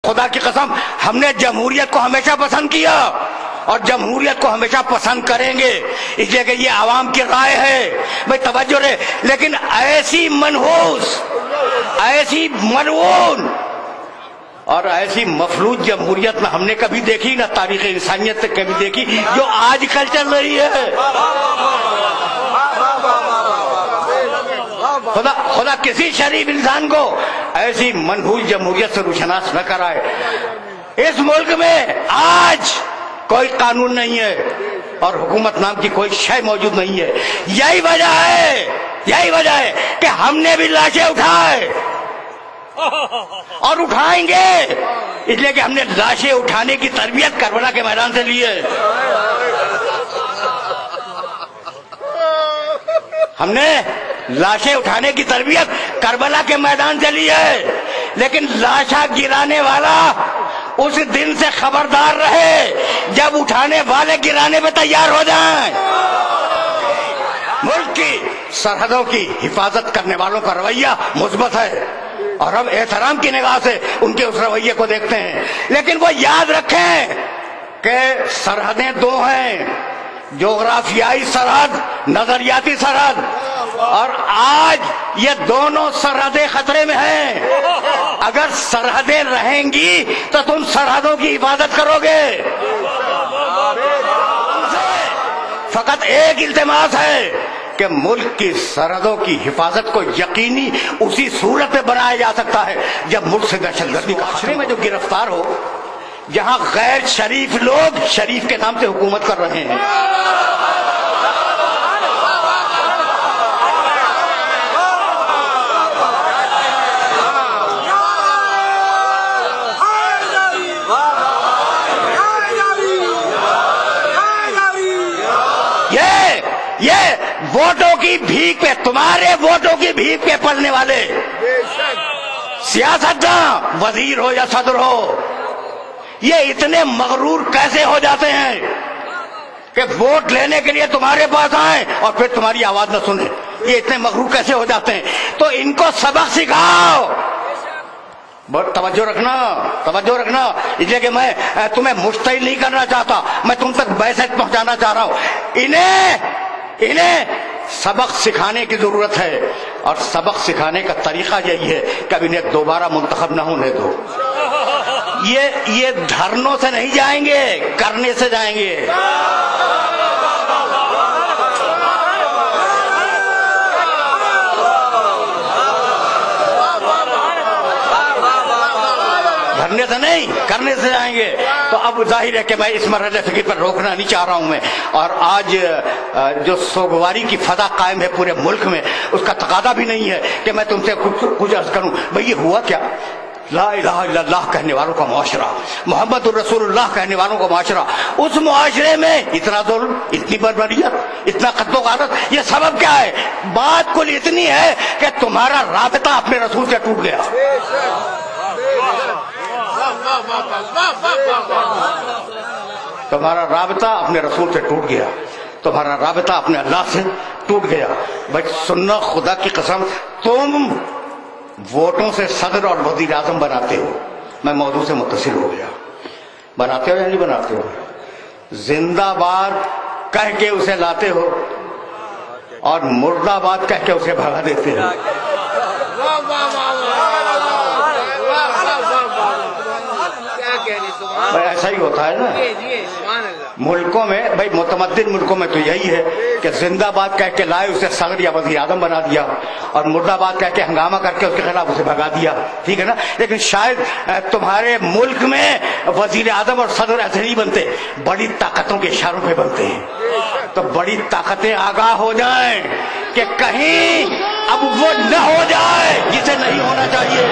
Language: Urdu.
خدا کی قسم ہم نے جمہوریت کو ہمیشہ پسند کیا اور جمہوریت کو ہمیشہ پسند کریں گے، اس لیے کہ یہ عوام کی رائے ہے۔ بھائی توجہ رہے، لیکن ایسی منحوس، ایسی ملعون اور ایسی مفلوج جمہوریت نہ ہم نے کبھی دیکھی، نہ تاریخ انسانیت نے کبھی دیکھی جو آج کل چل رہی ہے۔ خدا کسی شریف انسان کو ایسی منحوس جمہوریت سے روشناس نہ کرائے۔ اس ملک میں آج کوئی قانون نہیں ہے اور حکومت نام کی کوئی شے موجود نہیں ہے۔ یہی وجہ ہے کہ ہم نے بھی لاشیں اٹھائے اور اٹھائیں گے، اس لیے کہ ہم نے لاشیں اٹھانے کی تربیت کربلا کے میدان سے لی ہے۔ ہم نے لاشیں اٹھانے کی تربیت کربلا کے میدان سے لی ہے، لیکن لاشاں گرانے والا اس دن سے خبردار رہے جب اٹھانے والے گرانے پہ تیار ہو جائیں۔ ملک کی سرحدوں کی حفاظت کرنے والوں کا رویہ مثبت ہے اور ہم احترام کی نگاہ سے ان کے اس رویے کو دیکھتے ہیں، لیکن وہ یاد رکھیں کہ سرحدیں دو ہیں، جغرافیائی سرحد، نظریاتی سرحد، اور آج یہ دونوں سرحدیں خطرے میں ہیں۔ اگر سرحدیں رہیں گی تو تم سرحدوں کی حفاظت کرو گے۔ فقط ایک التماس ہے کہ ملک کی سرحدوں کی حفاظت کو یقینی اسی صورت میں بنایا جا سکتا ہے جب ملک سے دہشت گردی کا خطرے میں جو گرفتار ہو، جہاں غیر شریف لوگ شریف کے نام سے حکومت کر رہے ہیں۔ یہ ووٹوں کی بھیک پہ، تمہارے ووٹوں کی بھیک پہ پلنے والے سیاستداں، وزیر ہو یا صدر ہو، یہ اتنے مغرور کیسے ہو جاتے ہیں کہ ووٹ لینے کے لیے تمہارے پاس آئیں اور پھر تمہاری آواز نہ سنیں؟ یہ اتنے مغرور کیسے ہو جاتے ہیں؟ تو ان کو سبق سکھاؤ۔ بہت توجہ رکھنا، اس لیے کہ میں تمہیں مشتعل نہیں کرنا چاہتا، میں تم تک بحث پہنچانا چاہ رہا ہوں۔ انہیں سبق سکھانے کی ضرورت ہے، اور سبق سکھانے کا طریقہ یہی ہے کہ اب انہیں دوبارہ منتخب نہ ہونے دو۔ یہ دھرنوں سے نہیں جائیں گے، کرنے سے جائیں گے۔ دھرنے سے نہیں، کرنے سے جائیں گے۔ تو اب ظاہر ہے کہ میں اس مرحلے فکر پر روکنا نہیں چاہ رہا ہوں میں، اور آج جو سوگواری کی فضا قائم ہے پورے ملک میں، اس کا تقاضا بھی نہیں ہے کہ میں تم سے کچھ عرض کروں۔ بھئی یہ ہوا کیا؟ لا الہ الا اللہ کہنے والوں کا معاشرہ، محمد الرسول اللہ کہنے والوں کا معاشرہ، اس معاشرے میں اتنا ظلم، اتنی بربریت، اتنا قتل و غارت، یہ سبب کیا ہے؟ بات کل اتنی ہے کہ تمہارا رابطہ اپنے رسول سے ٹوٹ گیا۔ تمہارا رابطہ اپنے رسول سے ٹوٹ گیا، تمہارا رابطہ اپنے اللہ سے ٹوٹ گیا۔ بھائی سننا، خدا کی قسم، تم ووٹوں سے صدر اور وزیر اعظم بناتے ہو، میں موضوع سے متصل ہو گیا، بناتے ہو یا نہیں بناتے ہو؟ زندہ باد کہہ کے اسے لاتے ہو اور مردہ آباد کہہ کے اسے بھگا دیتے ہو۔ بھائی ایسا ہی ہوتا ہے نا ملکوں میں، بھائی متمدن ملکوں میں تو یہی ہے کہ زندہ باد کہہ کے لائے اسے صدر یا وزیر اعظم بنا دیا، اور مردہ باد کہہ کے ہنگامہ کر کے اس کے خلاف اسے بھگا دیا، ٹھیک ہے نا؟ لیکن شاید تمہارے ملک میں وزیر اعظم اور صدر ایسے نہیں بنتے، بڑی طاقتوں کے اشاروں پہ بنتے ہیں۔ تو بڑی طاقتیں آگاہ ہو جائیں کہ کہیں اب وہ نہ ہو جائے جسے نہیں ہونا چاہیے۔